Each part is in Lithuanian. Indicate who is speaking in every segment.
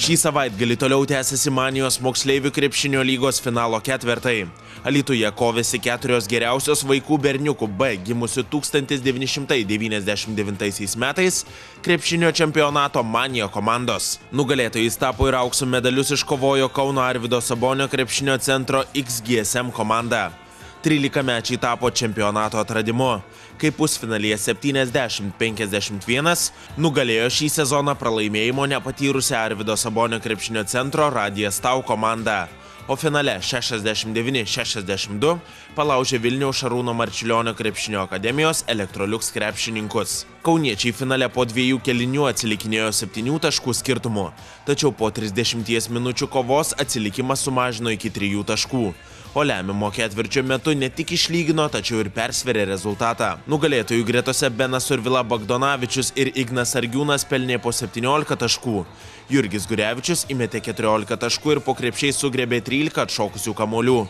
Speaker 1: Šį savaitgalį toliau tęsiasi Manijos moksleivių krepšinio lygos finalo ketvertai. Alytuje kovėsi 4 geriausios vaikų berniukų B gimusių 1999 metais krepšinio čempionato Manija komandos. Nugalėtojais tapo ir aukso medalius iškovojo Kauno Arvydo Sabonio krepšinio centro XGSM komanda. 13-mečiai tapo čempionato atradimu, kai pusfinalyje 70-51 nugalėjo šį sezoną pralaimėjimo nepatyrusią Arvydo Sabonio krepšinio centro Radijas Tau komandą, o finale 69-62 palaužė Vilniaus Šarūno Marčiulionio krepšinio akademijos Electrolux krepšininkus. Kauniečiai finale po 2 kėlinių atsilikinėjo 7 taškų skirtumu, tačiau po 30 minučių kovos atsilikimas sumažino iki 3 taškų. O lemiamo ketvirčio metu ne tik išlygino, tačiau ir persverė rezultatą. Nugalėtojų gretose Benas Survila Bagdonavičius ir Ignas Argiūnas pelnė po 17 taškų. Jurgis Gurevičius įmetė 14 taškų ir po krepšiais sugrebė 13 atšokusių kamuolių.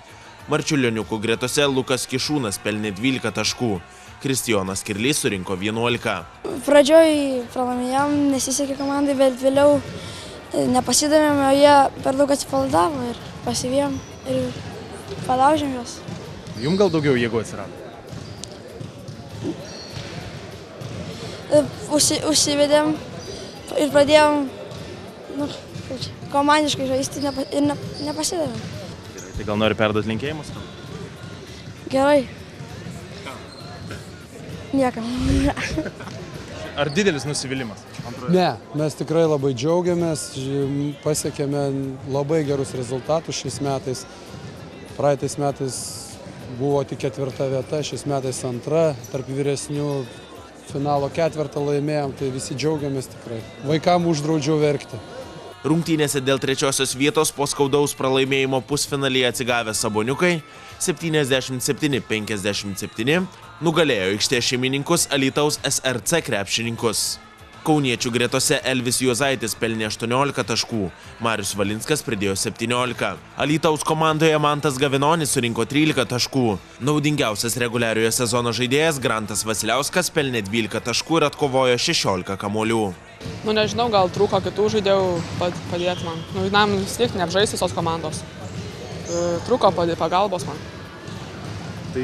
Speaker 1: Marčiulioniukų gretose Lukas Kišūnas pelnė 12 taškų. Kristijonas Kirlys surinko 11.
Speaker 2: Pradžioj pralaimėjom, nesisekė komandai, bet vėliau nepasidavėme, o jie per daug atsipalaidavo ir pasivėjom ir palaužėm juos.
Speaker 3: Jums gal daugiau jėgų atsirado?
Speaker 2: Užsivedėm ir pradėjom komandiškai žaisti ir nepasidavėm.
Speaker 3: Gerai, tai gal nori perduoti linkėjimus?
Speaker 2: Gerai. Niekam.
Speaker 3: Ar didelis nusivylimas?
Speaker 4: Ne, mes tikrai labai džiaugiamės, pasiekėme labai gerus rezultatus šiais metais. Praeitais metais buvo tik 4 vieta, šiais metais 2, tarp vyresnių finalo 4 laimėjom, tai visi džiaugiamės tikrai. Vaikam uždraudžiau verkti.
Speaker 1: Rungtynėse dėl 3 vietos po skaudaus pralaimėjimo pusfinalyje atsigavę Saboniukai 77-57 nugalėjo aikštės šeimininkus Alytaus SRC krepšininkus. Kauniečių gretose Elvis Juozaitis pelnė 18 taškų, Marius Valinskas pridėjo 17. Alytaus komandoje Mantas Gavinonis surinko 13 taškų. Naudingiausias reguliariojo sezono žaidėjas Grantas Vasiliauskas pelnė 12 taškų ir atkovojo 16 kamuolių.
Speaker 5: Nežinau, gal trūko kitų žaidėjų padėti man. Vis tiek neapžaisti visos komandos. Trūko pagalbos man.
Speaker 3: Tai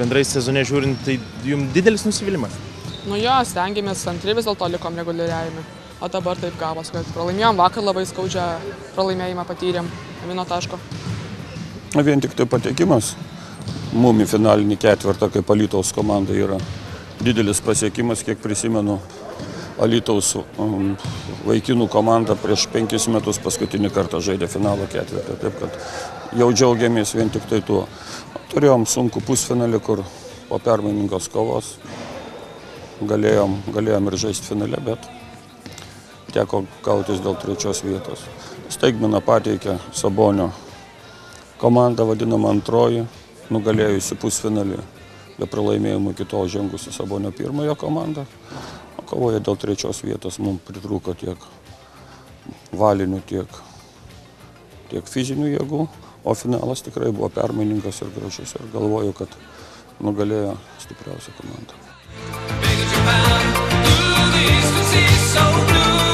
Speaker 3: bendrai sezone žiūrint, tai jums didelis nusivylimas?
Speaker 5: Stengiamės antri vis dėlto likom reguliariajame. O dabar taip gavos, kad pralaimėjom vakar labai skaudžią pralaimėjimą patyrėm. 1 taško.
Speaker 6: Vien tik tai patekimas mum į finalinį ketvertą, kaip Alytaus komanda yra didelis pasiekimas, kiek prisimenu. Alytaus vaikinų komanda prieš 5 metus paskutinį kartą žaidė finalo ketvertą. Taip kad jau džiaugiamės vien tik tai tuo. Turėjom sunkų pusfinalį, kur po permainingos kovos galėjom ir žaisti finale, bet teko kautis dėl 3 vietos. Staigmeną pateikė Sabonio komanda, vadinama antroji, nugalėjusi pusfinalį be pralaimėjimų iki tol žengusi Sabonio pirmojo komanda. Kovoje dėl 3 vietos mums pritrūko tiek valinių, tiek fizinių jėgų, o finalas tikrai buvo permainingas ir gražus ir galvoju, kad nugalėjo stipriausia komanda.
Speaker 7: Ooh, these to see so blue.